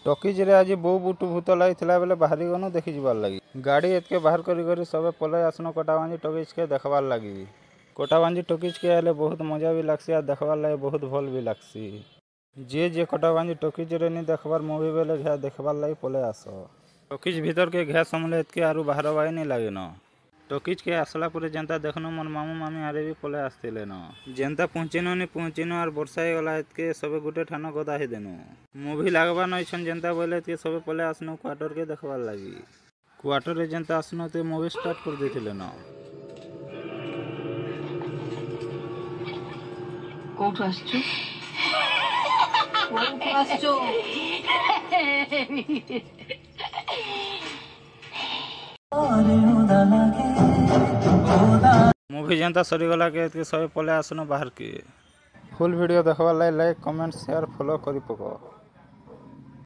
Talkies रे आज बो बुटू भूत लगी बेले बाहरी गनु देखी जबार लगी गाड़ी एतके बाहर करी सब पलै आसन कोटाबांजी टॉकीज के देखबार लगी। कोटाबांजी टॉकीज के आले बहुत मजा भी लगसी और देखबार लगे बहुत भल भी लगसी। जे कोटाबांजी टॉकीज रे नहीं देखबार मूवी बेले घा देखबार लगी पलै आस। टॉकीज भीतर के घा समले एतके आरु बाहर बाई नहीं लगे न। टॉकीज के आसला पर जेनता देखनु मोर मामू मामी आरे भी पलै आसतिले न। जेनता पहुँचिनु और वर्षा गला एतके सबे गुटे ठान गदा ही देनु। मूवी लागबा नहीं छन जेनता बोले एतके सबे पलै आसनु क्वार्टर के देखबार लगी। क्वार्टर रे जेनता आसनु ते मूवी स्टार्ट कर देथिले न। कोठु आसछु कोठु आसछु मूवी जेनता सरीगला के सब पलै आसनु बाहर के। फुल वीडियो देखबार लाइक कमेंट शेयर फॉलो करी पको।